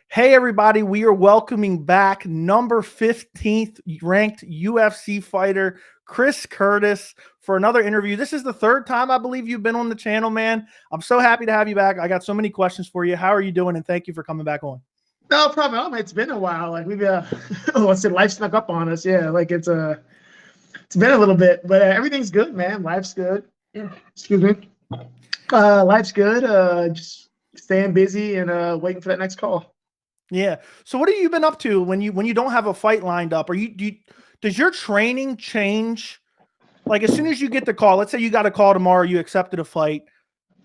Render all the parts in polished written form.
Hey, everybody, we are welcoming back number 15th ranked UFC fighter, Chris Curtis, for another interview. This is the third time I believe you've been on the channel, man. I'm so happy to have you back. I got so many questions for you. How are you doing? And thank you for coming back on. No problem. Oh, man, it's been a while. Like we've let's say life snuck up on us. Yeah, like it's been a little bit, but everything's good, man. Life's good. Yeah. Excuse me. Life's good. Just staying busy and waiting for that next call. Yeah. So what have you been up to when you don't have a fight lined up? Does your training change? Like as soon as you get the call, let's say you got a call tomorrow, you accepted a fight.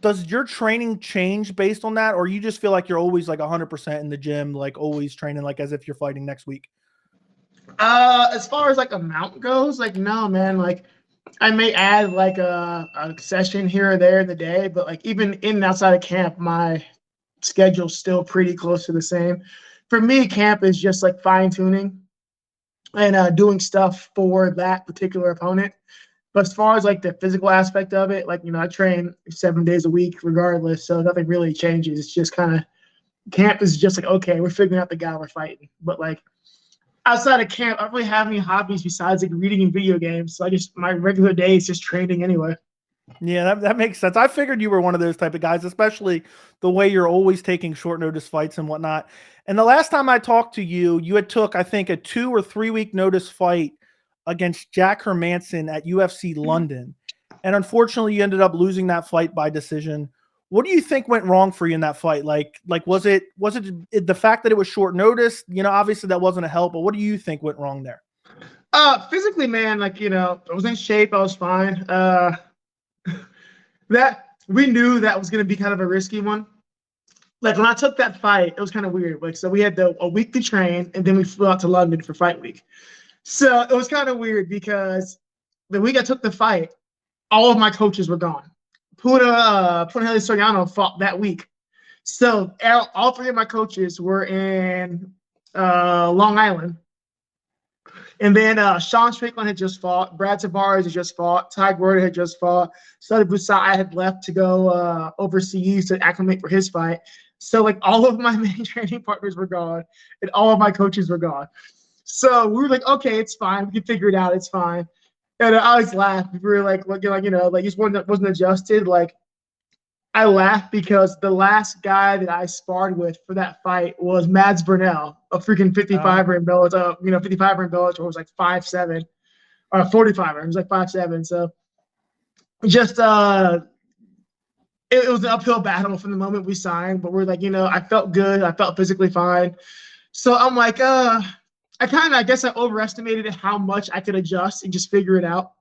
Does your training change based on that, or you just feel like you're always like 100% in the gym, like always training like as if you're fighting next week? As far as like amount goes, like no, man. Like I may add like a session here or there in the day, but like even in and outside of camp, my schedule's still pretty close to the same. For me, camp is just like fine tuning and doing stuff for that particular opponent. But as far as like the physical aspect of it, like, I train 7 days a week regardless. So nothing really changes. It's just kind of camp is just like, okay, we're figuring out the guy we're fighting. But like outside of camp, I don't really have any hobbies besides like reading and video games. So my regular day is just training anyway. Yeah, that makes sense. I figured you were one of those type of guys, especially the way you're always taking short notice fights and whatnot. And the last time I talked to you, you had took, I think, a 2 or 3 week notice fight against Jack Hermansson at UFC London. And unfortunately, you ended up losing that fight by decision. What do you think went wrong for you in that fight? Like was it the fact that it was short notice? Obviously that wasn't a help, but what do you think went wrong there? Physically, man, like, I was in shape. I was fine. That we knew that was going to be kind of a risky one. Like when I took that fight, it was kind of weird. Like, so we had a week to train and then we flew out to London for fight week. So it was kind of weird because the week I took the fight, all of my coaches were gone. Punahele Soriano fought that week. So all three of my coaches were in Long Island. And then Sean Strickland had just fought. Brad Tavares had just fought. Ty Gordon had just fought. Sadi Busai had left to go overseas to acclimate for his fight. So like all of my main training partners were gone and all of my coaches were gone. So we were like, okay, it's fine. We can figure it out. It's fine. And I always laugh. We were like looking like, just wasn't adjusted. Like I laughed because the last guy that I sparred with for that fight was Mads Burnell, a freaking 55er in Bellator. 55er in Bellator was like 5'7", or 45er. It was like 5'7". So just it was an uphill battle from the moment we signed. But we're like, I felt good. I felt physically fine. So I'm like, I guess I overestimated how much I could adjust and just figure it out.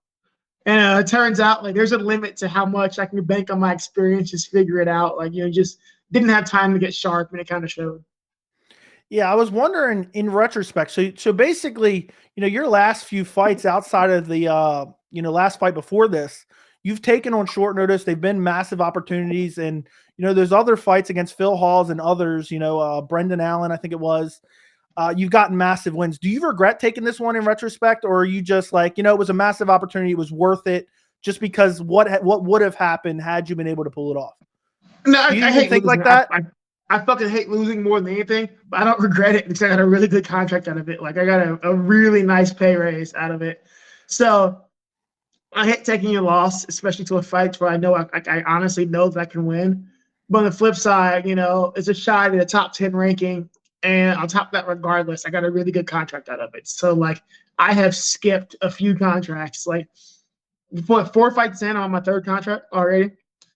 And it turns out like there's a limit to how much I can bank on my experience, just figure it out. Like, just didn't have time to get sharp, and it kind of showed. Yeah, I was wondering in retrospect. So basically, your last few fights outside of the last fight before this, you've taken on short notice. They've been massive opportunities, and there's other fights against Phil Halls and others. Brendan Allen, I think it was. You've gotten massive wins. Do you regret taking this one in retrospect, or are you just like, it was a massive opportunity, it was worth it, just because what would have happened had you been able to pull it off? No, Do you I even hate think losing. like that? I fucking hate losing more than anything, but I don't regret it because I got a really good contract out of it. Like I got a really nice pay raise out of it. So I hate taking a loss, especially to a fight where I know I honestly know that I can win. But on the flip side, it's a shot at a top 10 ranking. And on top of that, regardless, I got a really good contract out of it. So like I have skipped a few contracts. Like 4 fights in, I'm on my 3rd contract already.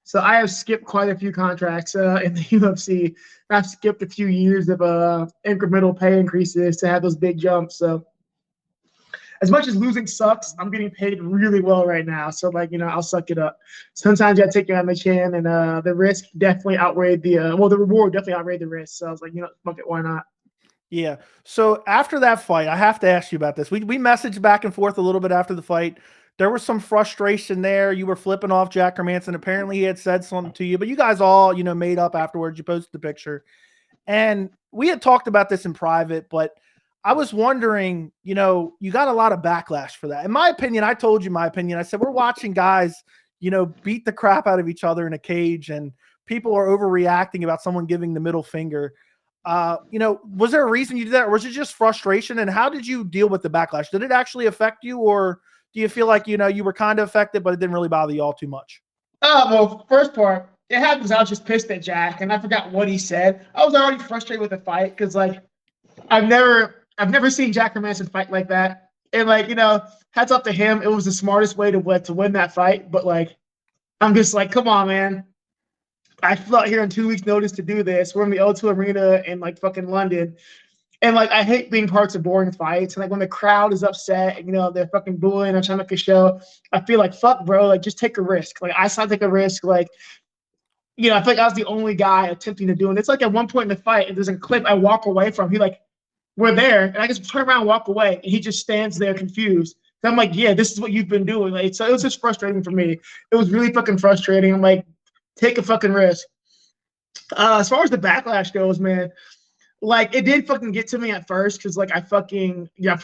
So I have skipped quite a few contracts in the UFC. I've skipped a few years of incremental pay increases to have those big jumps. So as much as losing sucks, I'm getting paid really well right now. So like, I'll suck it up. Sometimes you gotta take it on the chin, and the risk definitely outweighed the reward definitely outweighed the risk. So I was like, fuck it, why not? Yeah. So after that fight, I have to ask you about this. We messaged back and forth a little bit after the fight. There was some frustration there. You were flipping off Jack Hermansson. Apparently he had said something to you, but you guys all, made up afterwards. You posted the picture. And we had talked about this in private, but I was wondering, you got a lot of backlash for that. In my opinion, I told you my opinion. I said, we're watching guys, beat the crap out of each other in a cage, and people are overreacting about someone giving the middle finger. Was there a reason you did that, or was it just frustration? And how did you deal with the backlash? Did it actually affect you, or do you feel like, you were kind of affected, but it didn't really bother you all too much? Well, first part, it happens. I was just pissed at Jack, and I forgot what he said. I was already frustrated with the fight because, like, I've never seen Jack Hermansson fight like that. And, like, hats up to him. It was the smartest way to win that fight. But, like, I'm just like, come on, man. I flew out here on 2 weeks' notice to do this. We're in the O2 Arena in, like, fucking London. And, like, I hate being parts of boring fights. And, like, when the crowd is upset and, they're fucking booing, I'm trying to make a show, I feel like, fuck, bro. Like, just take a risk. Like, I saw take a risk. Like, I feel like I was the only guy attempting to do it. It's like at one point in the fight, and there's a clip I walk away from. We're there, and I just turn around and walk away, and he just stands there confused. And I'm like, yeah, this is what you've been doing. Like, so it was just frustrating for me. It was really fucking frustrating. I'm like, take a fucking risk. As far as the backlash goes, man, like, it did fucking get to me at first because, like, I put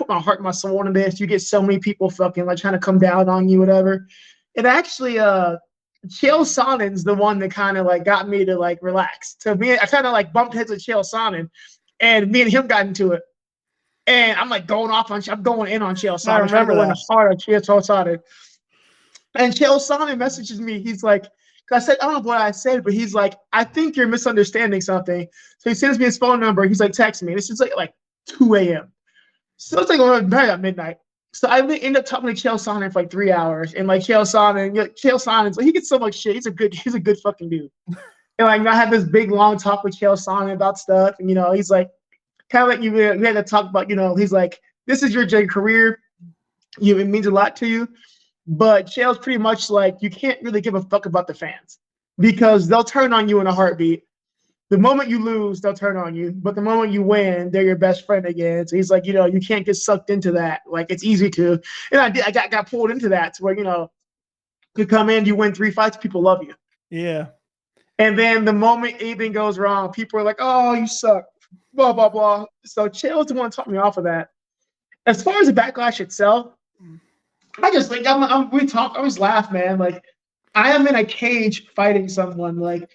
my heart and my soul into this. You get so many people fucking, like, trying to come down on you, whatever. And actually, Chael Sonnen's the one that kind of, like, got me to, like, relax. To me, I kind of, like, bumped heads with Chael Sonnen, and me and him got into it. And I'm, like, I'm going in on Chael Sonnen. I remember that. Hard on Chael Sonnen. And Chael Sonnen messages me. He's like, I said, I don't know what I said, but he's like, I think you're misunderstanding something. So he sends me his phone number. He's like, text me. This is like 2 a.m. So it's like at midnight. So I ended up talking to Chael Sonnen for like 3 hours. And like Chael Sonnen's like, he gets so much shit. He's a good fucking dude. And like I had this big long talk with Chael Sonnen about stuff. And he's like, kind of like we had to talk about, he's like, this is your career. It means a lot to you. But Chael's pretty much like, you can't really give a fuck about the fans because they'll turn on you in a heartbeat. The moment you lose, they'll turn on you. But the moment you win, they're your best friend again. So he's like, you can't get sucked into that. Like, it's easy to. And I got pulled into that to where, you come in, you win 3 fights, people love you. Yeah. And then the moment anything goes wrong, people are like, oh, you suck, blah, blah, blah. So Chael's the one to talk me off of that. As far as the backlash itself, I just like we talk. I always laugh, man. Like, I am in a cage fighting someone. Like,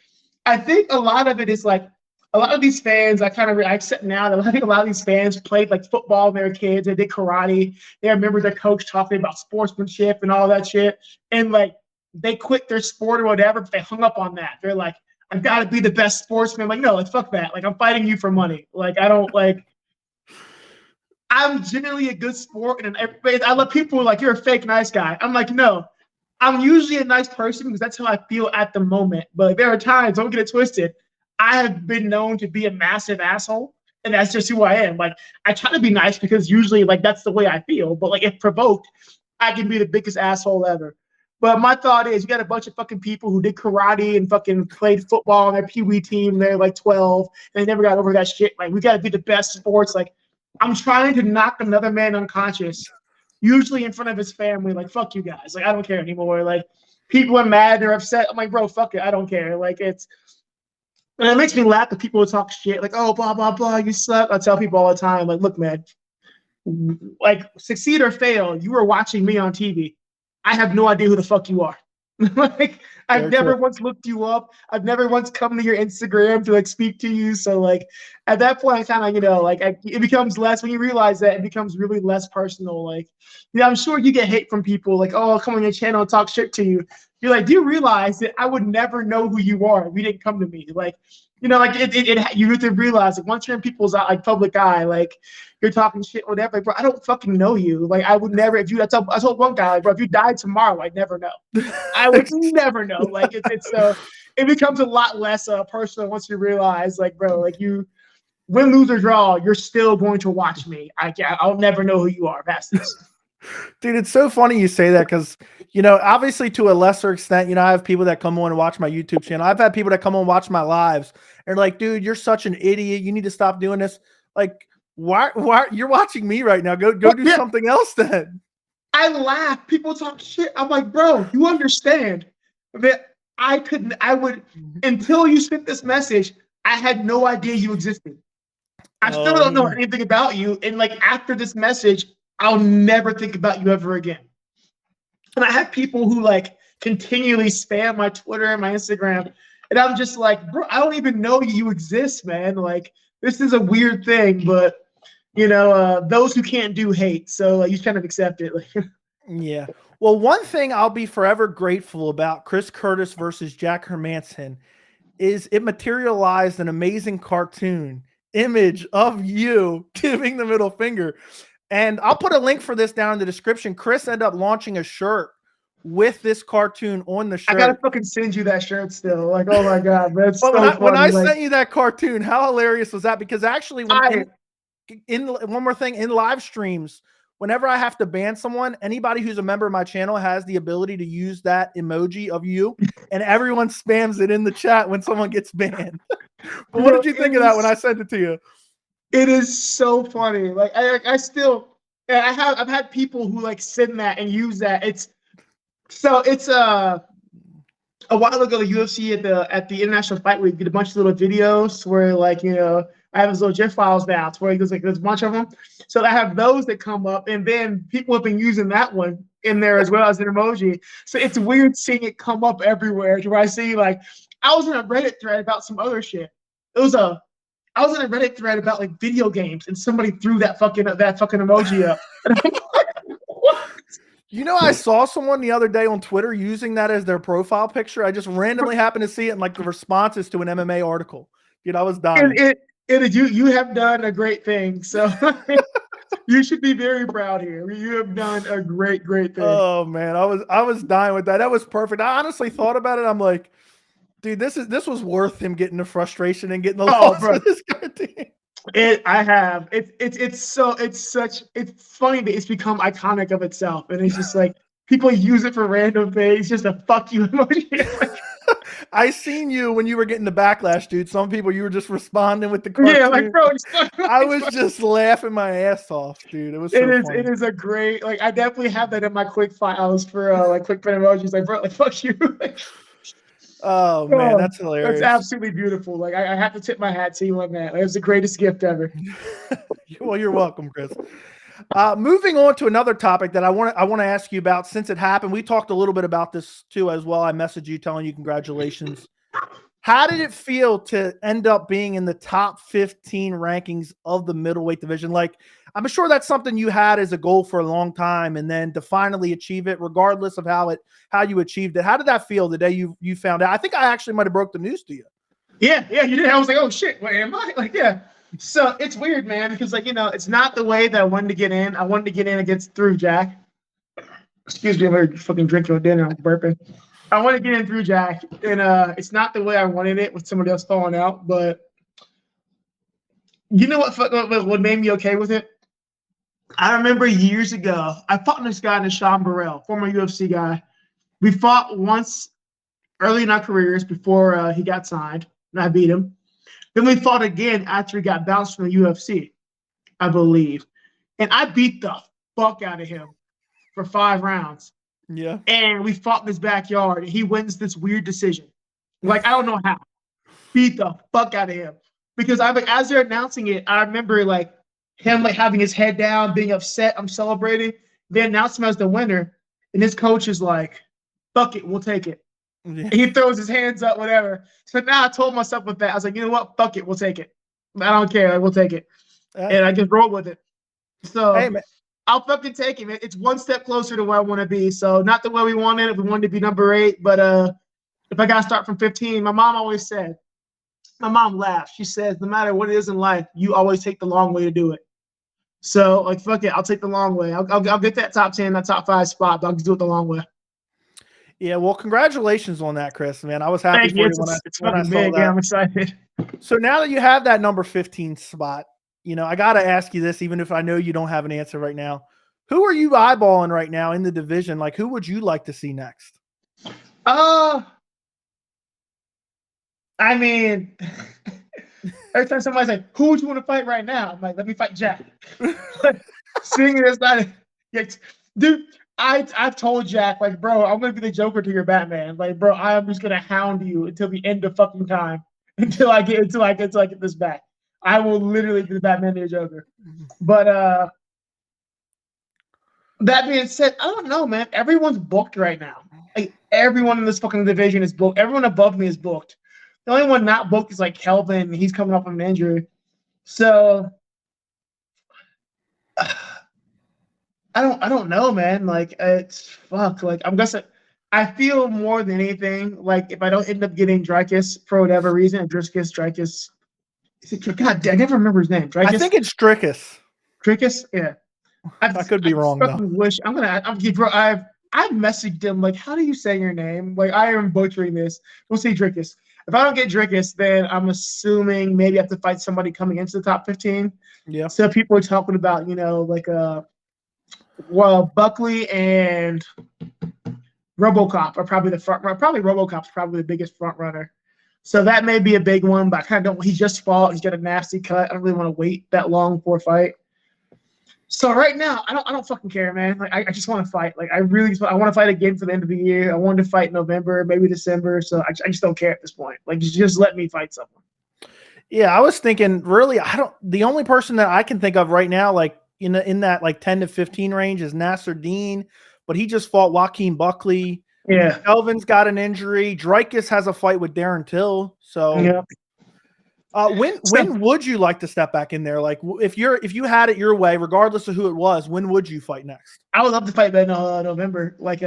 I think a lot of it is like a lot of these fans. I accept now that I think a lot of these fans played like football when they were kids. They did karate. They remember their coach talking about sportsmanship and all that shit. And like they quit their sport or whatever, but they hung up on that. They're like, I've got to be the best sportsman. Like, no, like fuck that. Like, I'm fighting you for money. Like, I don't like. I'm generally a good sport, and everybody, I love people like, you're a fake nice guy. I'm like, no, I'm usually a nice person because that's how I feel at the moment. But there are times, don't get it twisted, I have been known to be a massive asshole, and that's just who I am. Like, I try to be nice because usually, like, that's the way I feel. But like, if provoked, I can be the biggest asshole ever. But my thought is, you got a bunch of fucking people who did karate and fucking played football on their Pee-wee team. They're like 12, and they never got over that shit. Like, we got to be the best sports. Like, I'm trying to knock another man unconscious, usually in front of his family. Like, fuck you guys. Like, I don't care anymore. Like, people are mad, they're upset. I'm like, bro, fuck it. I don't care. Like, and it makes me laugh that people talk shit. Like, oh, blah, blah, blah, you suck. I tell people all the time, like, look, man, like, succeed or fail, you are watching me on TV. I have no idea who the fuck you are. Like, I've never once looked you up. I've never once come to your Instagram to like speak to you. So like at that point, I kind of, like it becomes less when you realize that it becomes really less personal. Like, I'm sure you get hate from people like, oh, come on your channel and talk shit to you. You're like, do you realize that I would never know who you are if you didn't come to me? Like, like you have to realize that once you're in people's like public eye, like you're talking shit, whatever. Like, bro, I don't fucking know you. Like, I would never, if you, I told one guy, like, bro, if you died tomorrow, I'd never know. I would never know. Like, it becomes a lot less personal once you realize, like, bro, like you, win, lose, or draw, you're still going to watch me. I'll never know who you are past this. Dude, it's so funny you say that because, obviously to a lesser extent, I have people that come on and watch my YouTube channel. I've had people that come on and watch my lives and like, dude, you're such an idiot. You need to stop doing this. Like, why you're watching me right now? Go do something else then. I laugh. People talk shit. I'm like, bro, you understand that until you sent this message, I had no idea you existed. I still don't know anything about you. And like after this message, I'll never think about you ever again. And I have people who like continually spam my Twitter and my Instagram. And I'm just like, bro, I don't even know you exist, man. Like, this is a weird thing, but those who can't do hate, so you kind of accept it. Yeah. Well, one thing I'll be forever grateful about Chris Curtis versus Jack Hermansson is it materialized an amazing cartoon image of you giving the middle finger. And I'll put a link for this down in the description. Chris ended up launching a shirt with this cartoon on the shirt. I gotta fucking send you that shirt still. Like, oh my God, that's so funny. When I sent you that cartoon, how hilarious was that? Because actually, one more thing, in live streams, whenever I have to ban someone, anybody who's a member of my channel has the ability to use that emoji of you, and everyone spams it in the chat when someone gets banned. But what did you think of that when I sent it to you? It is so funny. Like I've had people who like send that and use that. It's a while ago, the UFC at the International Fight Week did a bunch of little videos where I have those little GIF files now. It's where there's a bunch of them. So I have those that come up, and then people have been using that one in there as well as an emoji. So it's weird seeing it come up everywhere. Where I see I was in a Reddit thread about some other shit. I was in a Reddit thread about like video games, and somebody threw that fucking emoji up. And I'm like, what? I saw someone the other day on Twitter using that as their profile picture. I just randomly happened to see it in like the responses to an MMA article. I was dying. You have done a great thing. So you should be very proud here. You have done a great thing. Oh man, I was dying with that. That was perfect. I honestly thought about it. I'm like, dude, this was worth him getting the frustration and getting the loss for this cartoon. It's funny that it's become iconic of itself, and it's just like people use it for random things, just a fuck you emoji. I seen you when you were getting the backlash, dude. Some people you were just responding with the cartoon. Yeah, like bro, I was just laughing my ass off, dude. It was so funny. It is a great I definitely have that in my quick files for quick print emojis. Like bro, like fuck you. Oh man, that's hilarious. That's absolutely beautiful. Like I have to tip my hat to you on that. It was the greatest gift ever. Well, you're welcome, Chris. Moving on to another topic that I want to ask you about since it happened. We talked a little bit about this too as well. I messaged you telling you congratulations. How did it feel to end up being in the top 15 rankings of the middleweight division? Like, I'm sure that's something you had as a goal for a long time, and then to finally achieve it, regardless of how you achieved it. How did that feel the day you found out? I think I actually might have broke the news to you. Yeah, you did. I was like, oh shit, wait, am I? Like, yeah. So it's weird, man, because it's not the way that I wanted to get in. I wanted to get in against through Jack. Excuse me, I'm gonna fucking drink your dinner. I'm burping. I want to get in through Jack, and it's not the way I wanted it with somebody else falling out. But you know what made me okay with it? I remember years ago, I fought this guy named Sean Burrell, former UFC guy. We fought once early in our careers before he got signed, and I beat him. Then we fought again after he got bounced from the UFC, I believe. And I beat the fuck out of him for 5 rounds. Yeah. And we fought in his backyard. And he wins this weird decision. Like, I don't know how. Beat the fuck out of him. Because as they're announcing it, I remember him having his head down, being upset. I'm celebrating. They announced him as the winner. And his coach is like, fuck it, we'll take it. Yeah. He throws his hands up, whatever. So now I told myself with that, I was like, you know what? Fuck it, we'll take it. I don't care. We'll take it. And I just rolled with it. So hey, I'll fucking take it, man. It's one step closer to where I want to be. So not the way we wanted it. We wanted to be number 8. But if I got to start from 15, my mom always said, my mom laughed. She says, no matter what it is in life, you always take the long way to do it. So fuck it. I'll take the long way. I'll get that top 10, that top 5 spot, but I'll just do it the long way. Yeah, well, congratulations on that, Chris, man. I was happy for you when I saw that. Yeah, I'm excited. So now that you have that number 15 spot, I got to ask you this, even if I know you don't have an answer right now. Who are you eyeballing right now in the division? Like, who would you like to see next? I mean, every time somebody's like, who would you want to fight right now? I'm like, let me fight Jack. Seeing it as not, dude. I've told Jack, like, bro, I'm gonna be the Joker to your Batman. Like, bro, I am just gonna hound you until the end of fucking time, until I get this back. I will literally be the Batman to your Joker. But that being said, I don't know, man. Everyone's booked right now. Like, everyone in this fucking division is booked. Everyone above me is booked. The only one not booked is like Kelvin. He's coming off of an injury. So I don't know, man. Like it's fuck. Like I'm guessing I feel more than anything like if I don't end up getting Dricus for whatever reason, Dricus. God, I never remember his name. I Dricus. think it's Dricus. Dricus. Yeah. I could be wrong though. Wish I've messaged him like, how do you say your name? Like I am butchering this. We'll see Dricus. If I don't get Dricus, then I'm assuming maybe I have to fight somebody coming into the top 15. Yeah. So people are talking about, like Buckley and RoboCop are probably the front runner. Probably RoboCop's probably the biggest front runner. So that may be a big one, but I kind of don't. He just fought. He's got a nasty cut. I don't really want to wait that long for a fight. So right now, I don't fucking care, man. Like I just want to fight. Like I want to fight again for the end of the year. I wanted to fight in November, maybe December. So I just don't care at this point. Like just let me fight someone. Yeah, I was thinking really. The only person that I can think of right now, like in that like 10 to 15 range, is Nasser Dean, but he just fought Joaquin Buckley. Yeah, Kelvin's got an injury. Dricus has a fight with Darren Till. So. Yeah. When would you like to step back in there? Like if you had it your way, regardless of who it was, when would you fight next? I would love to fight in November. Like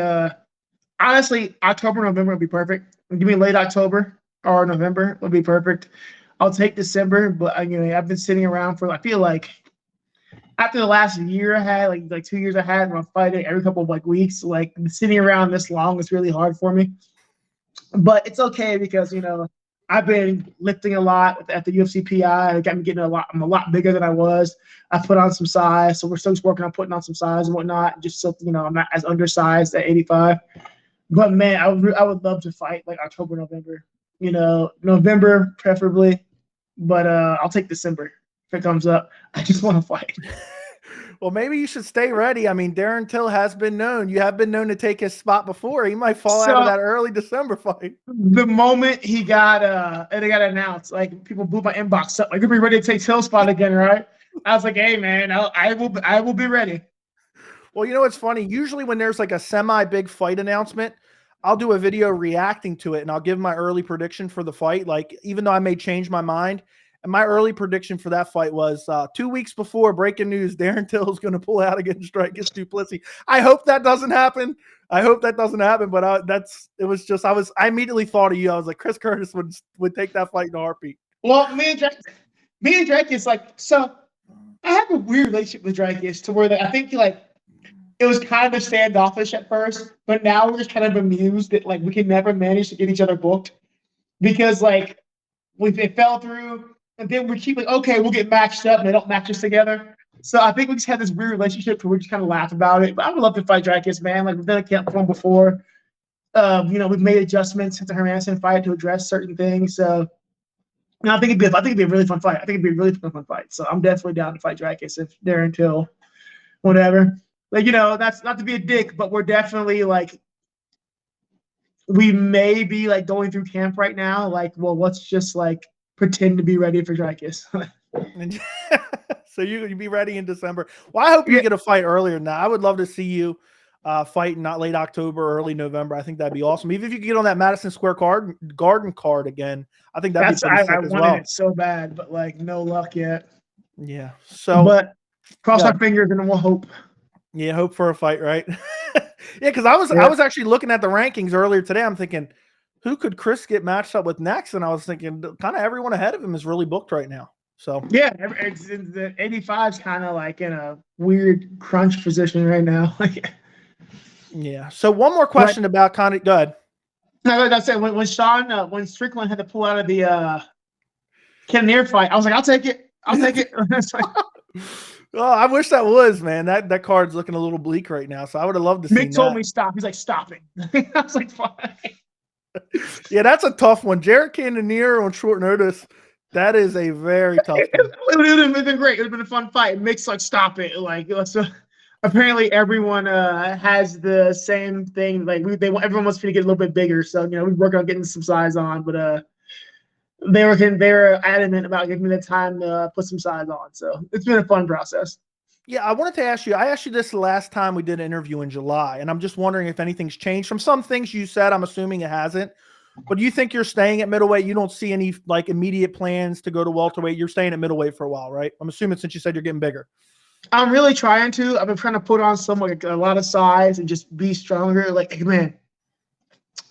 honestly, October, November would be perfect. Give me late October or November would be perfect. I'll take December, but I've been sitting around for I feel like after the last year I had, like 2 years I had, I'm fighting every couple of weeks. Like sitting around this long is really hard for me. But it's okay because I've been lifting a lot at the UFC PI. It got me getting I'm a lot bigger than I was. I put on some size, so we're still just working on putting on some size and whatnot. Just so I'm not as undersized at 85. But man, I would love to fight like October, November. November preferably, but I'll take December if it comes up. I just want to fight. Well, maybe you should stay ready. I mean, Darren Till has been known. You have been known to take his spot before. He might fall out of that early December fight. The moment he got it got announced, like people blew my inbox up. Like, you'll be ready to take Till's spot again, right? I was like, hey man, I will be ready. Well, it's funny. Usually when there's like a semi-big fight announcement, I'll do a video reacting to it and I'll give my early prediction for the fight. Like, even though I may change my mind. And my early prediction for that fight was 2 weeks before breaking news, Darren Till is going to pull out against Dricus Du Plessis. I hope that doesn't happen. But I immediately thought of you. I was like, Chris Curtis would take that fight in a heartbeat. Well, me and Dricus, so I have a weird relationship with Dricus to where I think it was kind of standoffish at first, but now we're just kind of amused that we can never manage to get each other booked because it fell through. And then we keep okay, we'll get matched up, and they don't match us together. So I think we just had this weird relationship where we just kind of laugh about it. But I would love to fight Dricus, man. We've done a camp for him before. We've made adjustments at the Hermansson fight to address certain things. So I think it'd be a really fun fight. So I'm definitely down to fight Dricus if Darren Till, whatever. That's not to be a dick, but we're definitely we may be going through camp right now. Let's just pretend to be ready for Dricus. So you be ready in December. Well, I hope you get a fight earlier than that. I would love to see you fight in not late October, early November. I think that'd be awesome. Even if you could get on that Madison Square Garden card again, I think that'd be pretty sick as well. I wanted it so bad, but no luck yet. Yeah. So, but cross our fingers and we'll hope. Yeah, hope for a fight, right? Yeah, because I was actually looking at the rankings earlier today. I'm thinking, who could Chris get matched up with next? And I was thinking kind of everyone ahead of him is really booked right now. So yeah, the 85 is kind of in a weird crunch position right now. Yeah. So one more question about go ahead. No, that's it. When Strickland had to pull out of the Cannonier fight, I was like, I'll take it. Oh, I wish that was, man. That card's looking a little bleak right now. So I would have loved to see that. Mick told me stop. He's like, stop it. I was like, fine. Yeah, that's a tough one. Jared Cannonier on short notice. That is a very tough one. It would have been great. It would have been a fun fight. Mick's stop it. Apparently everyone has the same thing. Everyone wants to get a little bit bigger. So we work on getting some size on, but they were adamant about giving me the time to put some size on. So it's been a fun process. Yeah, I wanted to ask you. I asked you this the last time we did an interview in July, and I'm just wondering if anything's changed from some things you said. I'm assuming it hasn't. But do you think you're staying at middleweight? You don't see any like immediate plans to go to welterweight. You're staying at middleweight for a while, right? I'm assuming since you said you're getting bigger. I'm really trying to. I've been trying to put on some like a lot of size and just be stronger. Like, man,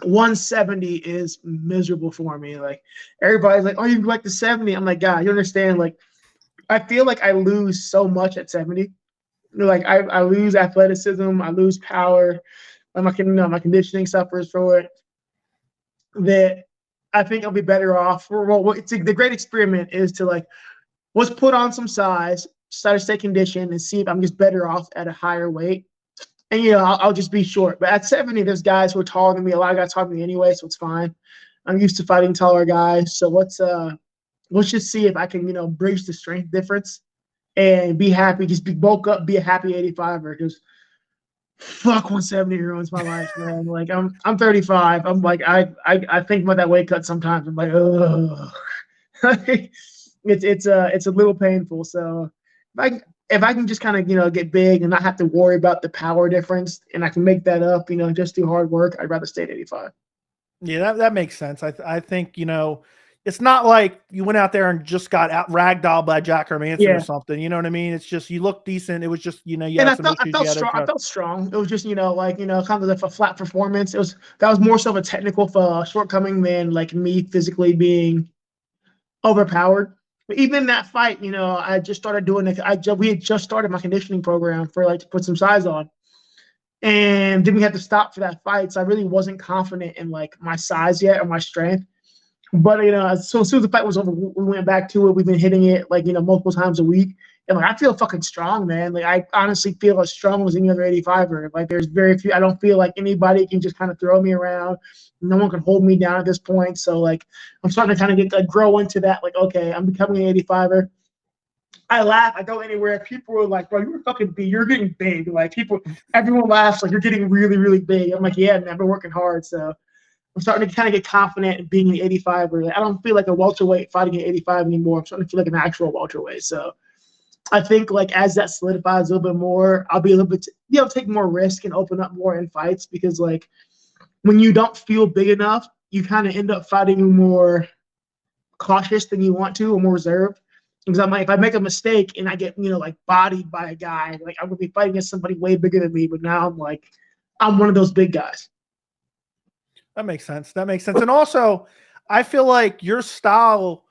170 is miserable for me. Like everybody's like, oh, you like the 70. I'm like, God, you understand? Like, I feel like I lose so much at 70. Like I lose athleticism, I lose power, and my conditioning suffers for it. That I think I'll be better off. Well, the great experiment is to like, let's put on some size, try to stay conditioned, and see if I'm just better off at a higher weight. And I'll just be short. But at 70, there's guys who are taller than me. A lot of guys taller than me anyway, so it's fine. I'm used to fighting taller guys. So let's just see if I can bridge the strength difference and be happy. Just be bulk up, be a happy 85er. Because fuck 170 ruins my life, man. Like I'm 35. I'm like I think about that weight cut sometimes. I'm like, oh, it's a little painful. So if I can just kind of get big and not have to worry about the power difference, and I can make that up, just do hard work, I'd rather stay at 85. Yeah, that makes sense. I think it's not like you went out there and just got out ragdolled by Jack Hermansson or something. You know what I mean? It's just you look decent. It was just you And had I some felt issues. strong. I felt strong. It was just kind of like a flat performance. That was more so of a technical shortcoming than like me physically being overpowered. But even in that fight, I just started doing it. We had just started my conditioning program for like to put some size on, and then we had to stop for that fight. So I really wasn't confident in like my size yet or my strength. But so as soon as the fight was over, we went back to it. We've been hitting it like multiple times a week, and like I feel fucking strong, man. Like I honestly feel as strong as any other 85er. Like there's very few. I don't feel like anybody can just kind of throw me around. No one can hold me down at this point. So like I'm starting to kind of get grow into that. Like okay, I'm becoming an 85er. I laugh. I go anywhere. People are like, "Bro, you're fucking big. You're getting big." Like everyone laughs. Like you're getting really, really big. I'm like, yeah, man. I've been working hard. So I'm starting to kind of get confident in being an 85. I don't feel like a welterweight fighting at 85 anymore. I'm starting to feel like an actual welterweight. So I think like as that solidifies a little bit more, I'll be a little bit, take more risk and open up more in fights because like when you don't feel big enough, you kind of end up fighting more cautious than you want to or more reserved. Because I'm like, if I make a mistake and I get, like bodied by a guy, like I'm going to be fighting against somebody way bigger than me. But now I'm like, I'm one of those big guys. That makes sense. And also, I feel like your style,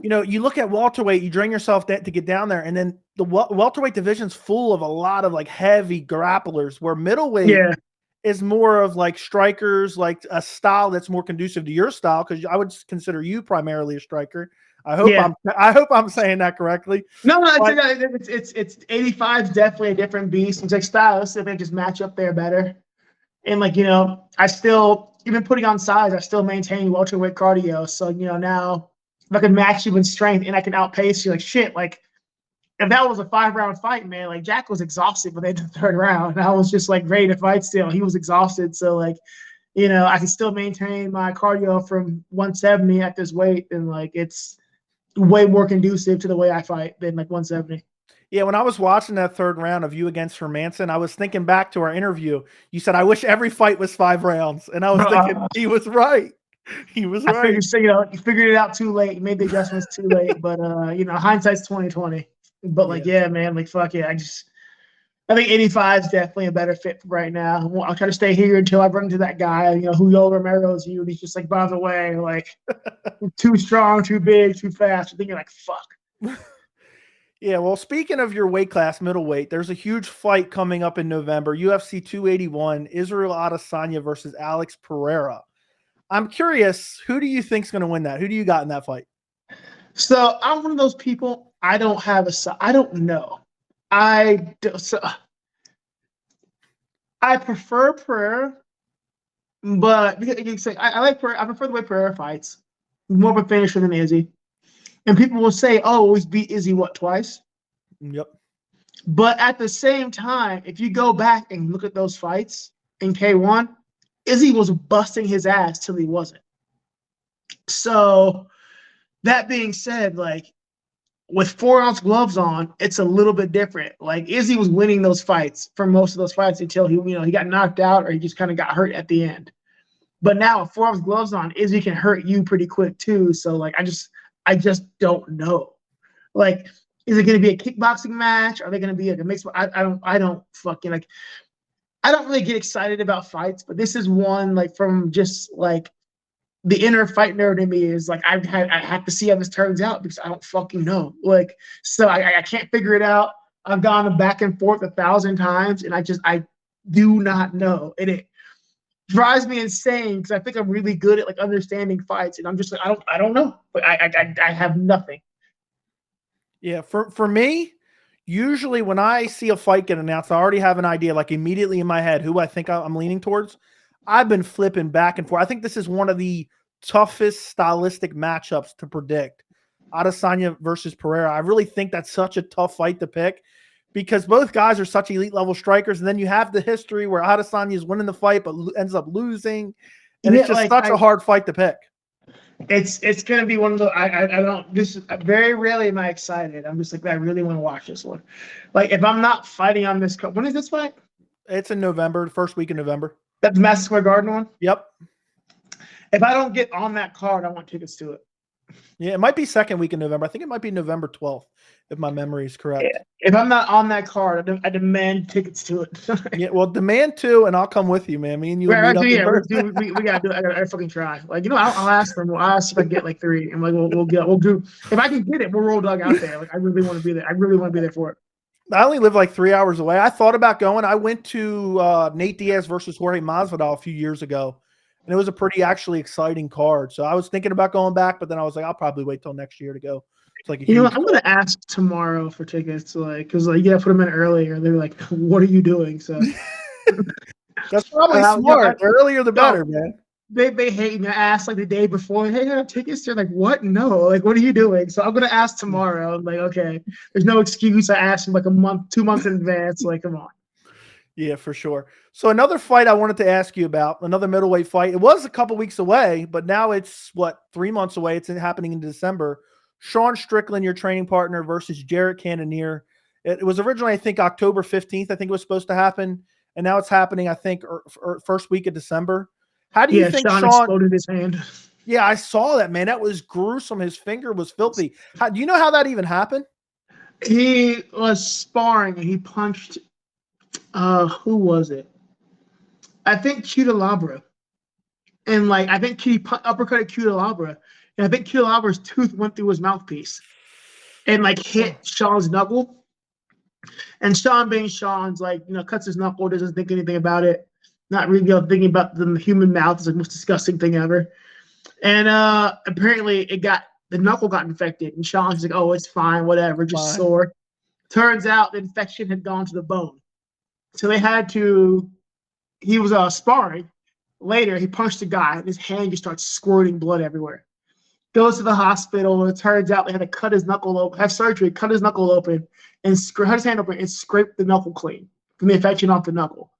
you look at welterweight, you drain yourself to get down there, and then the welterweight division's full of a lot of like heavy grapplers, where middleweight is more of like strikers, like a style that's more conducive to your style, because I would consider you primarily a striker. I hope I'm saying that correctly. No, it's 85 is definitely a different beast. It's like styles, if they just match up there better. And like, I still, even putting on size, I still maintain welterweight cardio. So, now if I can match you in strength and I can outpace you, like shit, like if that was a 5-round fight, man, like Jack was exhausted when they did the 3rd round. And I was just like ready to fight still. He was exhausted. So like, I can still maintain my cardio from 170 at this weight. And like, it's way more conducive to the way I fight than like 170. Yeah, when I was watching that 3rd round of you against Hermansson, I was thinking back to our interview. You said, I wish every fight was 5 rounds. And I was thinking, he was right. He was right. I figured, you figured it out too late. You made the adjustments too late. But, hindsight's 2020. But, like, yeah, man, like, fuck yeah. I think 85 is definitely a better fit for right now. I'll try to stay here until I run into that guy, who Romero's you. And he's just like, by the way, like, too strong, too big, too fast. I think you're like, fuck. Yeah, well, speaking of your weight class, middleweight, there's a huge fight coming up in November, UFC 281, Israel Adesanya versus Alex Pereira. I'm curious, who do you think is going to win that? Who do you got in that fight? So I'm one of those people, I don't know. I prefer Pereira, but I like Pereira. I prefer the way Pereira fights. More of a finisher than Izzy. And people will say, oh, he's beat Izzy, twice? Yep. But at the same time, if you go back and look at those fights in K1, Izzy was busting his ass till he wasn't. So that being said, like with 4-ounce gloves on, it's a little bit different. Like Izzy was winning those fights for most of those fights until he got knocked out or he just kind of got hurt at the end. But now with 4 ounce gloves on, Izzy can hurt you pretty quick too. So like I just don't know. Like, is it going to be a kickboxing match? Are they going to be like a mixed? I don't fucking like. I don't really get excited about fights, but this is one like from just like the inner fight nerd in me is like I have to see how this turns out because I don't fucking know. Like, so I can't figure it out. I've gone back and forth 1,000 times, and I do not know, and it drives me insane because I think I'm really good at like understanding fights, and I'm just like I don't know, but I have nothing. Yeah, for me, usually when I see a fight get announced, I already have an idea, like immediately in my head, who I think I'm leaning towards. I've been flipping back and forth. I think this is one of the toughest stylistic matchups to predict. Adesanya versus Pereira. I really think that's such a tough fight to pick because both guys are such elite level strikers. And then you have the history where Adesanya is winning the fight but ends up losing. And it's just such a hard fight to pick. It's gonna be one of the I don't this very rarely am I excited. I'm just like I really want to watch this one. Like if I'm not fighting on this, when is this fight? It's in November, the first week in November. That's the Madison Square Garden one. Yep. If I don't get on that card, I want tickets to it. Yeah, it might be second week in November. I think it might be November 12th, if my memory is correct. Yeah. If I'm not on that card, I demand tickets to it. Yeah, well, demand too, and I'll come with you, man. Me and you. We gotta do it. I gotta fucking try. Like I'll ask them. I'll ask if I can get like 3. And like we'll do. If I can get it, we'll roll dog out there. Like I really want to be there. I really want to be there for it. I only live like 3 hours away. I thought about going. I went to Nate Diaz versus Jorge Masvidal a few years ago, and it was a pretty actually exciting card. So I was thinking about going back, but then I was like, I'll probably wait till next year to go. It's like I'm gonna ask tomorrow for tickets, like because like you gotta put them in earlier. They're like, what are you doing? So that's probably smart. The earlier the better, man. They hate me. I asked like the day before, hey, I have tickets. They're like, what? No, like what are you doing? So I'm gonna ask tomorrow. I'm like, okay, there's no excuse. I asked them like a month, 2 months in advance. Like, come on. Yeah, for sure. So another fight I wanted to ask you about, another middleweight fight. It was a couple weeks away, but now it's 3 months away. It's happening in December. Sean Strickland, your training partner, versus Jared Cannonier. It was originally, I think, October 15th. I think it was supposed to happen, and now it's happening, I think, first week of December. How do you think Sean exploded his hand? Yeah, I saw that, man. That was gruesome. His finger was filthy. Do you know how that even happened? He was sparring and he punched. Who was it? I think Cutelabra. And like I think he uppercutted Cutelabra. And I think Cutelabra's tooth went through his mouthpiece and like hit Sean's knuckle. And Sean being Sean's like, cuts his knuckle, doesn't think anything about it. Not really thinking about the human mouth is the most disgusting thing ever. And apparently the knuckle got infected. And Sean's like, oh, it's fine, whatever, just sore. Turns out the infection had gone to the bone. So they had to, he was sparring. Later, he punched a guy and his hand just starts squirting blood everywhere. Goes to the hospital, and it turns out they had to cut his knuckle open, have surgery, cut his knuckle open, and cut his hand open and scrape the knuckle clean from the infection off the knuckle.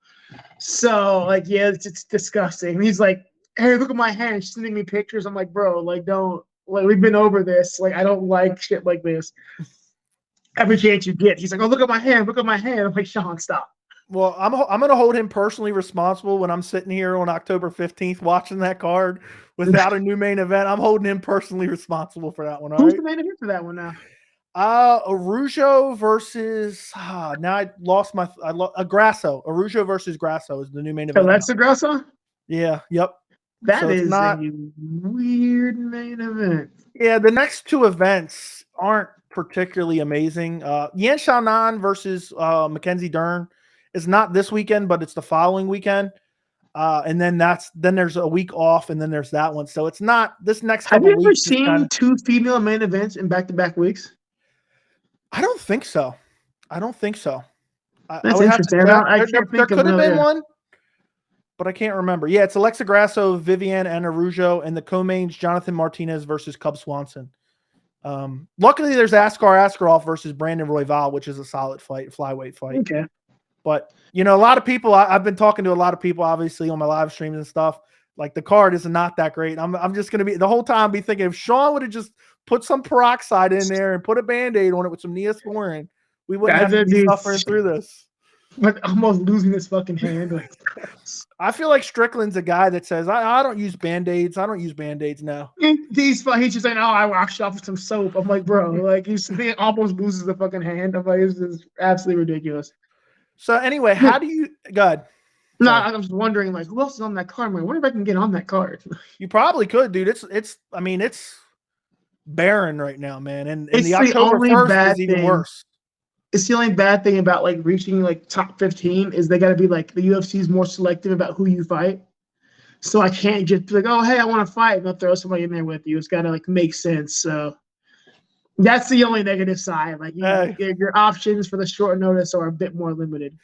So, like, yeah, it's disgusting. And he's like, hey, look at my hand. She's sending me pictures. I'm like, bro, like, don't, like, we've been over this. Like, I don't like shit like this. Every chance you get, he's like, oh, look at my hand. Look at my hand. I'm like, Sean, stop. Well, I'm going to hold him personally responsible when I'm sitting here on October 15th watching that card without a new main event. I'm holding him personally responsible for that one. Who's the main event for that one now? Araujo versus now I lost Grasso. Araujo versus Grasso is the new main event. Alexa Grasso? Yeah, yep. That is not a weird main event. Yeah, the next 2 events aren't particularly amazing. Yan Xiaonan versus Mackenzie Dern is not this weekend, but it's the following weekend. And then there's a week off, and then there's that one. So it's not this next couple weeks. Have you ever seen 2 female main events in back-to-back weeks? I don't think so. That's interesting. There could have been one, but I can't remember. Yeah, it's Alexa Grasso, Vivian, and Araujo, and the co-mains Jonathan Martinez versus Cub Swanson. Luckily, there's Askar Askarov versus Brandon Royval, which is a solid fight, flyweight fight. Okay. But, a lot of people, I've been talking to a lot of people, obviously, on my live streams and stuff. Like, the card is not that great. I'm just going to be, the whole time, be thinking if Sean would have just put some peroxide in there and put a Band-Aid on it with some Neosporin, we wouldn't have to be suffering through this. but almost losing his fucking hand. Like, I feel like Strickland's a guy that says, I don't use Band-Aids. I don't use Band-Aids now. he's just saying, "Oh, I washed off with some soap." I'm like, bro, like he almost loses the fucking hand. I'm like, this is absolutely ridiculous. So anyway, how do you God? No, I was wondering, like, who else is on that card? I wonder if I can get on that card. You probably could, dude. It's barren right now, man. And It's the the October only 1st bad is even thing. worse. It's the only bad thing about like reaching like top 15 is they got to be like the UFC is more selective about who you fight. So I can't just be like, oh, hey, I want to fight, and I'll throw somebody in there with you. It's got to like make sense. So that's the only negative side. Like your options for the short notice are a bit more limited.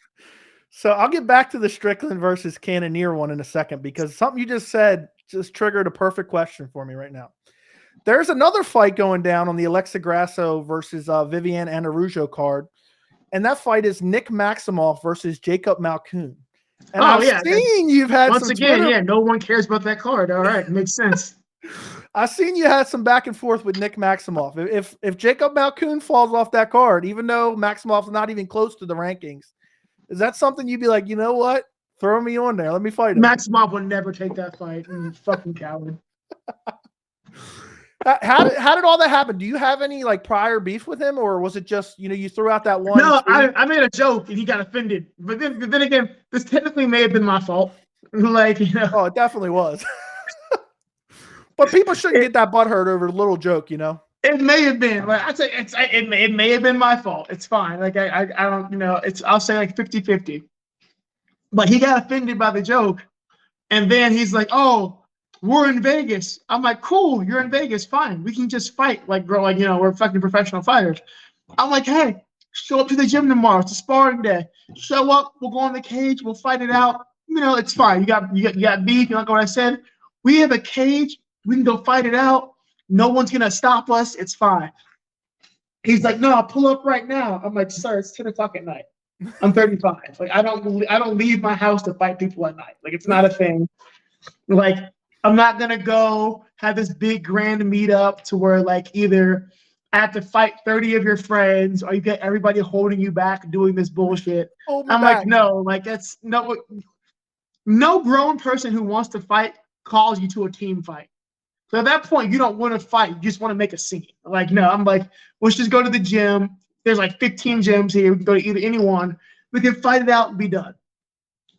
So I'll get back to the Strickland versus Cannonier one in a second, because something you just said just triggered a perfect question for me right now. There's another fight going down on the Alexa Grasso versus Viviane Andarujo card, and that fight is Nick Maximov versus Jacob Malkoun. And I've seen you've had once some again, Twitter... no one cares about that card. All right, makes sense. I've seen you had some back and forth with Nick Maximov. If Jacob Malkoun falls off that card, even though Maximov's not even close to the rankings, is that something you'd be like, you know what? Throw me on there. Let me fight him. Maximov would never take that fight. You fucking coward. How did all that happen? Do you have any like prior beef with him, or was it just you threw out that one? No, I made a joke and he got offended. But then again, this technically may have been my fault. Like Oh, it definitely was. But people shouldn't get that butthurt over a little joke, It may have been, but I'd say it may have been my fault. It's fine. Like I don't I'll say like 50-50. But he got offended by the joke, and then he's like, "Oh, we're in Vegas." I'm like, "Cool, you're in Vegas, fine. We can just fight, like, bro, like we're fucking professional fighters." I'm like, "Hey, show up to the gym tomorrow. It's a sparring day. Show up. We'll go in the cage. We'll fight it out. It's fine. You got beef. You like what I said? We have a cage. We can go fight it out. No one's gonna stop us. It's fine." He's like, "No, I'll pull up right now." I'm like, "Sir, it's 10 o'clock at night. I'm 35. Like, I don't leave my house to fight people at night. Like, it's not a thing. Like, I'm not gonna go have this big grand meetup to where like either I have to fight 30 of your friends or you get everybody holding you back doing this bullshit." I'm like, no, like that's no grown person who wants to fight calls you to a team fight. So at that point, you don't want to fight. You just want to make a scene. Like, no, I'm like, let's just go to the gym. There's like 15 gyms here. We can go to either anyone. We can fight it out and be done.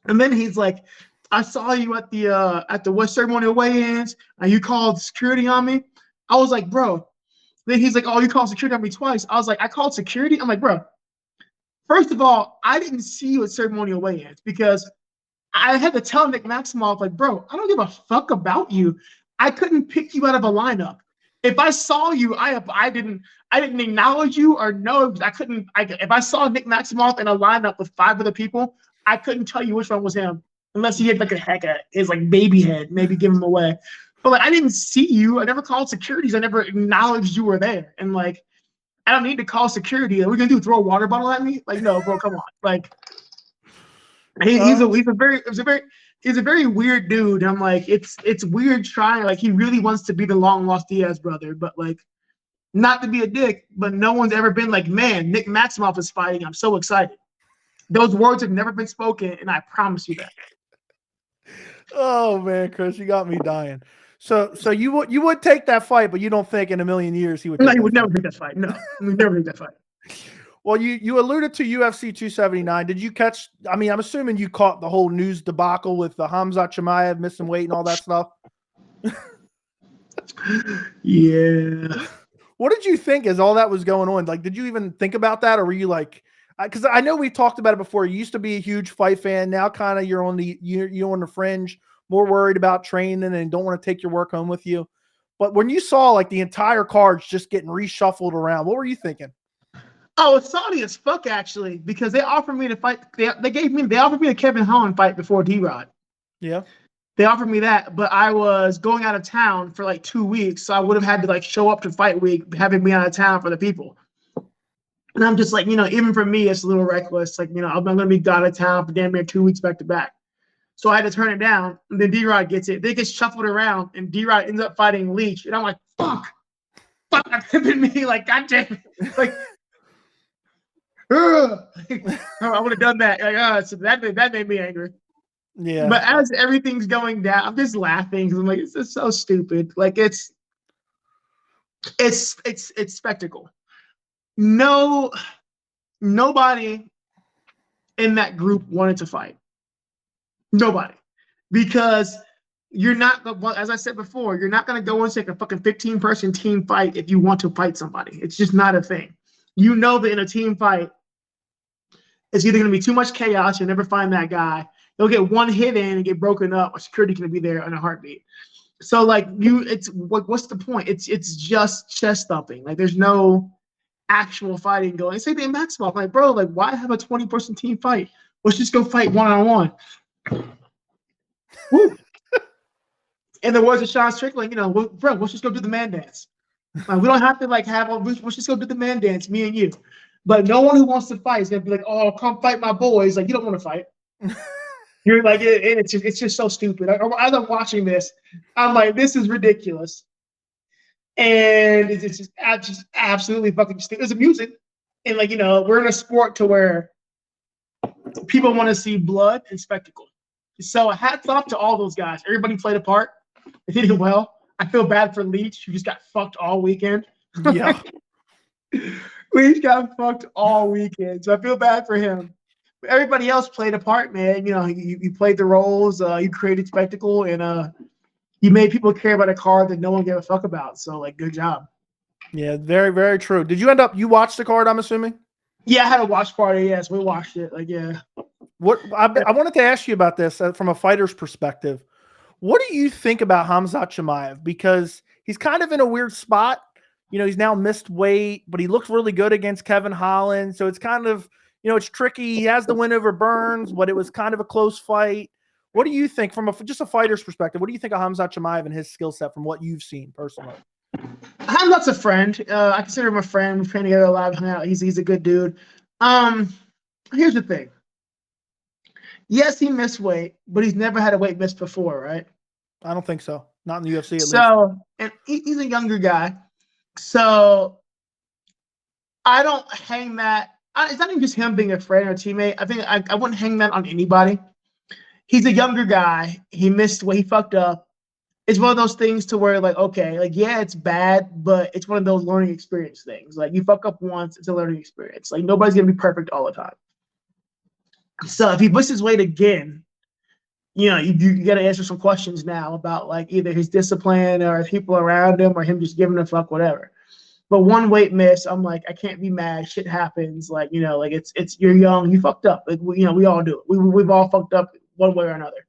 And then he's like, "I saw you at the West ceremonial weigh-ins, and you called security on me." I was like, "Bro." Then he's like, "Oh, you called security on me twice." I was like, "I called security?" I'm like, "Bro, first of all, I didn't see you at ceremonial weigh-ins because I had to tell Nick Maximov, like, bro, I don't give a fuck about you. I couldn't pick you out of a lineup. If I saw you, I didn't acknowledge you or know. If I saw Nick Maximov in a lineup with 5 other people, I couldn't tell you which one was him unless he had like his like baby head, maybe give him away. But like, I didn't see you. I never called securities. I never acknowledged you were there. And like, I don't need to call security. What are we gonna do? Throw a water bottle at me? Like, no, bro, come on. Like, he's a very weird dude. I'm like, it's weird trying. Like, he really wants to be the long lost Diaz brother, but like, not to be a dick, but no one's ever been like, "Man, Nick Maximov is fighting. I'm so excited." Those words have never been spoken, and I promise you that. Oh man, Chris, you got me dying. So you would take that fight, but you don't think in a million years he would? No, he would never take that fight. No, he would never take that fight. Well, you alluded to UFC 279. Did you catch? I mean, I'm assuming you caught the whole news debacle with the Khamzat Chimaev missing weight and all that stuff. Yeah. What did you think as all that was going on? Like, did you even think about that, or were you like? Because I know we've talked about it before. You used to be a huge fight fan. Now, kind of, you're on the fringe, more worried about training and don't want to take your work home with you. But when you saw like the entire cards just getting reshuffled around, what were you thinking? Oh, it's salty as fuck actually, because they offered me to fight. They offered me a Kevin Holland fight before D-Rod. Yeah. They offered me that, but I was going out of town for like 2 weeks, so I would have had to like show up to fight week, having me out of town for the people. And I'm just like, even for me, it's a little reckless. Like, I'm going to be out of town for damn near 2 weeks back to back. So I had to turn it down. And then D-Rod gets it. They get shuffled around, and D-Rod ends up fighting Leach. And I'm like, fuck, that could have been me. Like, goddamn. Like, I would have done that. Like, so that made me angry. Yeah. But as everything's going down, I'm just laughing because I'm like, it's just so stupid. Like it's spectacle. No, nobody in that group wanted to fight. Nobody, because you're not. As I said before, you're not going to go and take a fucking 15-person team fight if you want to fight somebody. It's just not a thing. You know that in a team fight, it's either going to be too much chaos. You'll never find that guy. You'll get one hit in and get broken up. Or security can be there in a heartbeat. So like it's what's the point? It's just chest thumping. Like there's no actual fighting going. Same thing in Maximov. I'm like, bro, like why have a 20-person team fight? Let's just go fight one-on-one. Woo. And the words of Sean Strickland, bro, let's just go do the man dance. Like, we don't have to like let's just go do the man dance, me and you. But no one who wants to fight is gonna be like, oh, come fight my boys. Like you don't want to fight. You're like, and it's just so stupid. As I'm watching this, I'm like, this is ridiculous. And it's just absolutely fucking stupid. It's amusing. And like, we're in a sport to where people want to see blood and spectacle. So hats off to all those guys. Everybody played a part. They did it well. I feel bad for Leach, who just got fucked all weekend. Yeah. Leach got fucked all weekend. So I feel bad for him. But everybody else played a part, man. You played the roles, you created spectacle, and you made people care about a card that no one gave a fuck about. So, like, good job. Yeah, very, very true. Did you you watched the card, I'm assuming? Yeah, I had a watch party. Yes, we watched it. Like, yeah. What I wanted to ask you about this from a fighter's perspective. What do you think about Khamzat Chimaev? Because he's kind of in a weird spot. He's now missed weight, but he looked really good against Kevin Holland. So it's kind of, it's tricky. He has the win over Burns, but it was kind of a close fight. What do you think from just a fighter's perspective? What do you think of Khamzat Chimaev and his skill set from what you've seen personally? Khamzat's a friend. I consider him a friend. We've trained together a lot. Hung out. He's a good dude. Here's the thing. Yes, he missed weight, but he's never had a weight miss before, right? I don't think so. Not in the UFC at least. So, and he's a younger guy. So, I don't hang that. It's not even just him being a friend or a teammate. I think I wouldn't hang that on anybody. He's a younger guy. He missed weight. He fucked up. It's one of those things to where, like, okay, like, yeah, it's bad, but it's one of those learning experience things. Like, you fuck up once, it's a learning experience. Like, nobody's going to be perfect all the time. So if he misses weight again, you got to answer some questions now about, like, either his discipline or people around him or him just giving a fuck, whatever. But one weight miss, I'm like, I can't be mad. Shit happens. Like, like it's you're young, you fucked up. Like, we all do it. We've all fucked up one way or another.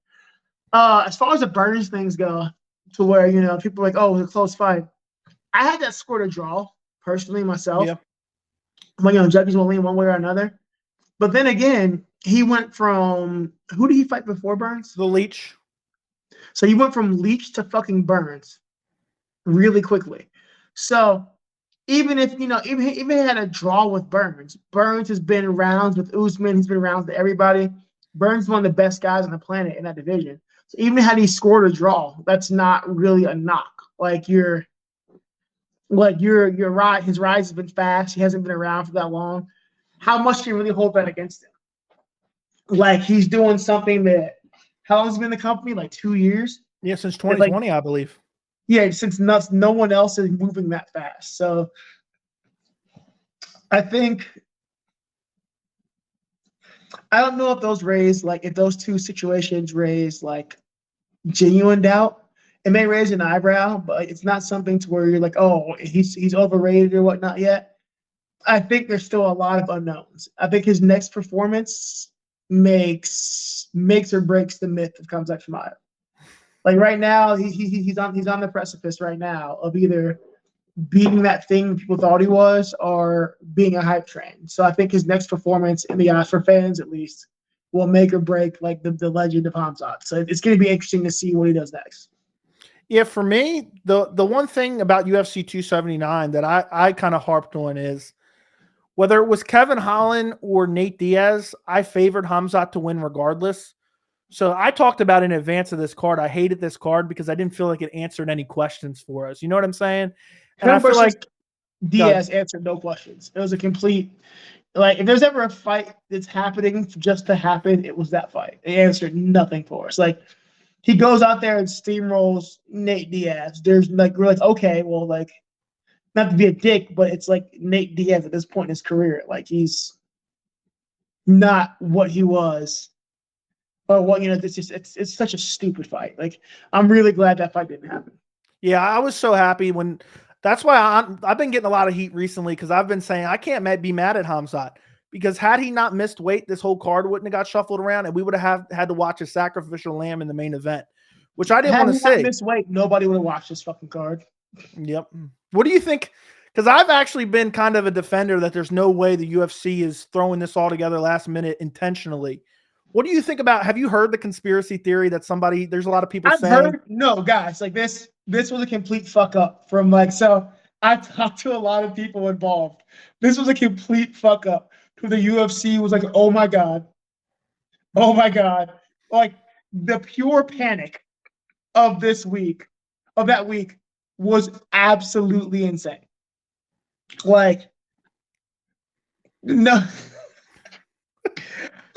As far as the Burns things go, to where, people are like, oh, it was a close fight. I had that score to draw, personally, myself. Yeah. But, judges will lean one way or another. But then again, he went from – who did he fight before Burns? The Leach. So he went from Leach to fucking Burns really quickly. So even if, even he had a draw with Burns has been rounds with Usman. He's been rounds with everybody. Burns is one of the best guys on the planet in that division. So even had he scored a draw, that's not really a knock. Like you're right. His rise has been fast. He hasn't been around for that long. How much can you really hold that against him? Like he's doing something that how long has he been in the company? Like 2 years? Yeah, since 2020, I believe. Yeah, since no one else is moving that fast. So I think I don't know if those two situations raise like genuine doubt. It may raise an eyebrow, but it's not something to where you're like, oh, he's overrated or whatnot yet. I think there's still a lot of unknowns. I think his next performance makes or breaks the myth of Khamzat Chimaev. Like right now, he's on the precipice right now of either being that thing people thought he was or being a hype train. So I think his next performance in the eyes for fans at least will make or break like the legend of Khamzat. So it's going to be interesting to see what he does next. Yeah, for me, the one thing about UFC 279 that I kind of harped on is whether it was Kevin Holland or Nate Diaz, I favored Khamzat to win regardless. So I talked about in advance of this card, I hated this card because I didn't feel like it answered any questions for us. You know what I'm saying? And I feel like Diaz answered no questions. It was a complete Like, if there's ever a fight that's happening just to happen, it was that fight. It answered nothing for us. Like, he goes out there and steamrolls Nate Diaz. There's like, we're like, okay, well, like, not to be a dick, but it's like Nate Diaz at this point in his career. Like, he's not what he was. Or what, it's such a stupid fight. Like, I'm really glad that fight didn't happen. Yeah, I was so happy when. That's why I've been getting a lot of heat recently because I've been saying I can't be mad at Khamzat because had he not missed weight, this whole card wouldn't have got shuffled around, and we would have had to watch a sacrificial lamb in the main event, which I didn't want to see. Had he not missed weight, nobody would have watched this fucking card. Yep. What do you think? Because I've actually been kind of a defender that there's no way the UFC is throwing this all together last minute intentionally. What do you think about? Have you heard the conspiracy theory that there's a lot of people saying? No, guys, like this was a complete fuck up from like, so I talked to a lot of people involved. This was a complete fuck up. The UFC was like, oh my God. Like, the pure panic of that week was absolutely insane. Like, no.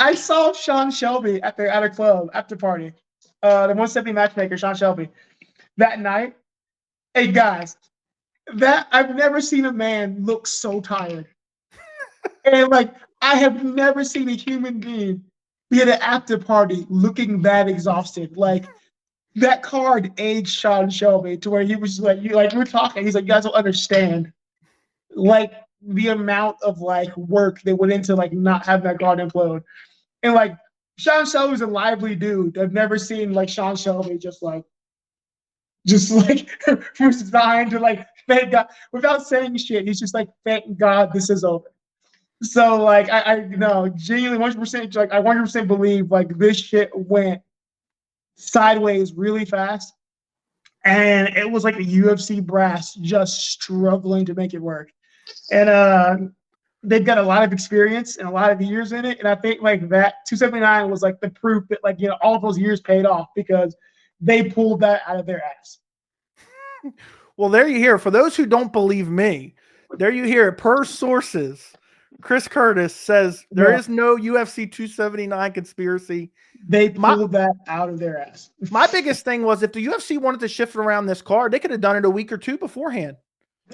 I saw Sean Shelby at a club after party. The 170 matchmaker, Sean Shelby, that night. Hey guys, that I've never seen a man look so tired. And like, I have never seen a human being be at an after party looking that exhausted. Like, that card aged Sean Shelby to where he was like, we're talking. He's like, you guys don't understand, like, the amount of like work that went into like not having that card implode. And like, Sean Shelby's a lively dude. I've never seen like Sean Shelby just resigned to like, thank God, without saying shit. He's just like, thank God this is over. So like, I genuinely 100%, like, I 100% believe like this shit went sideways really fast, and it was like the UFC brass just struggling to make it work. And they've got a lot of experience and a lot of years in it, and I think like that 279 was like the proof that like, all of those years paid off because they pulled that out of their ass. Well, there you hear. For those who don't believe me, there you hear it. Per sources, Chris Curtis says there is no UFC 279 conspiracy. They pulled that out of their ass. My biggest thing was if the UFC wanted to shift around this card, they could have done it a week or two beforehand.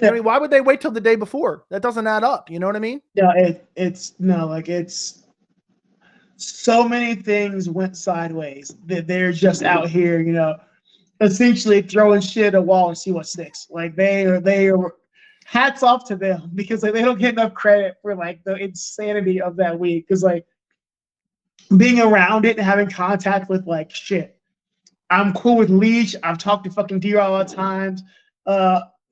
Yeah. I mean, why would they wait till the day before? That doesn't add up. You know what I mean? Yeah, it's so many things went sideways that they're just out here, essentially throwing shit at a wall and see what sticks. Like, they are hats off to them because like, they don't get enough credit for like the insanity of that week. Because like, being around it and having contact with like shit. I'm cool with Leach. I've talked to fucking D-Raw a lot of times.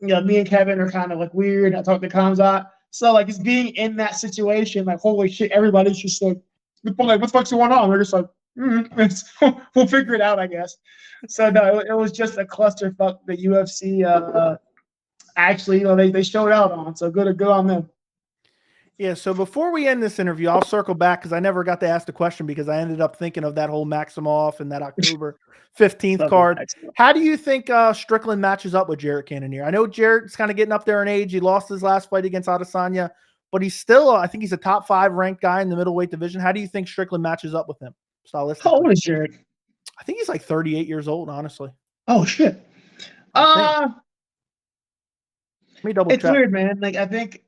Me and Kevin are kind of like weird. I talked to Khamzat. So like, it's being in that situation, like, holy shit, everybody's just like what the fuck's going on? They're just like, we'll figure it out, I guess. So no, it was just a clusterfuck the UFC actually, they showed out on. So good on them. Yeah, so before we end this interview, I'll circle back because I never got to ask the question because I ended up thinking of that whole Maximov and that October 15th card. How do you think Strickland matches up with Jared Cannonier? I know Jared's kind of getting up there in age. He lost his last fight against Adesanya, but he's still, I think he's a top 5 ranked guy in the middleweight division. How do you think Strickland matches up with him? How old is Jared? I think he's like 38 years old, honestly. Oh, shit. Let me double check. It's weird, man. Like, I think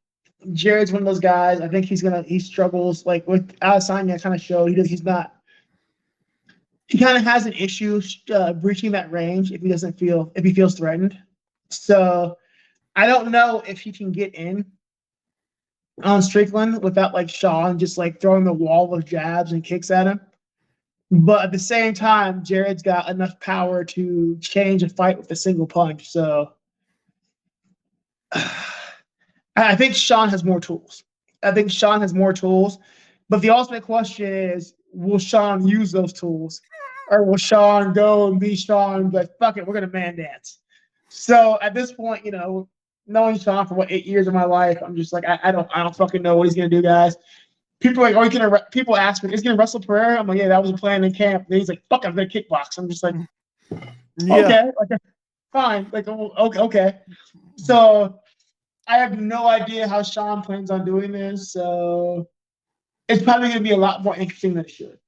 Jared's one of those guys. I think he struggles like with Adesanya. Kind of showed he kind of has an issue breaching that range if he feels threatened. So I don't know if he can get in on Strickland without like Sean just like throwing the wall of jabs and kicks at him. But at the same time, Jared's got enough power to change a fight with a single punch. So I think Sean has more tools. But the ultimate question is, will Sean use those tools? Or will Sean go and be Sean and be like, fuck it, we're going to man dance? So at this point, knowing Sean for 8 years of my life, I'm just like, I don't fucking know what he's going to do, guys. People are like, people ask me, is he going to wrestle Pereira? I'm like, yeah, that was a plan in camp. And he's like, fuck, I'm going to kickbox. I'm just like, okay, fine. Like, okay. So I have no idea how Sean plans on doing this. So it's probably going to be a lot more interesting than it should.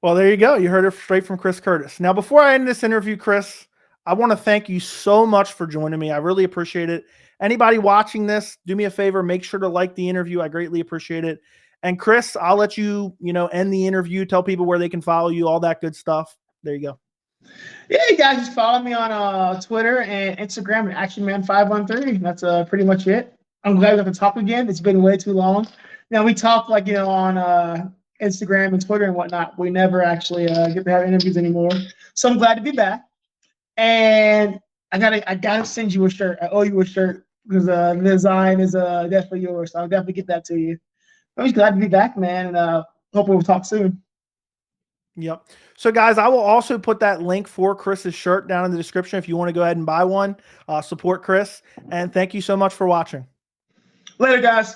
Well, there you go. You heard it straight from Chris Curtis. Now, before I end this interview, Chris, I want to thank you so much for joining me. I really appreciate it. Anybody watching this, do me a favor, make sure to like the interview. I greatly appreciate it. And Chris, I'll let you, end the interview, tell people where they can follow you, all that good stuff. There you go. Yeah, you guys just follow me on Twitter and Instagram at ActionMan513. That's pretty much it. I'm glad we have to talk again. It's been way too long. Now we talk on Instagram and Twitter and whatnot. We never actually get to have interviews anymore. So I'm glad to be back. And I gotta send you a shirt. I owe you a shirt because the design is definitely yours. So I'll definitely get that to you. I'm just glad to be back, man, and hope we'll talk soon. Yep. So, guys, I will also put that link for Chris's shirt down in the description if you want to go ahead and buy one. Support Chris. And thank you so much for watching. Later, guys.